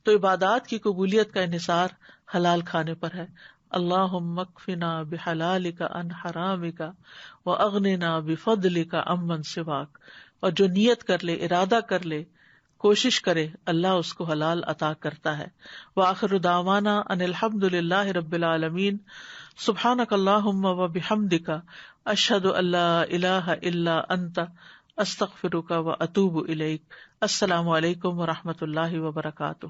تو عبادات کی قبولیت کا انحصار حلال کھانے پر ہے. اللہم اکفنا بحلالک عن حرامک واغننا بفضلک عمن سواک. اور جو نیت کر لے، ارادہ کر لے، کوشش کرے، اللہ اس کو حلال عطا کرتا ہے. وآخر دعوانا ان الحمد للہ رب العالمین. سبحانک اللہم وبحمدک اشہد ان لا الہ الا انت استغفرک واتوب الیک. السلام علیکم ورحمۃ اللہ وبرکاتہ.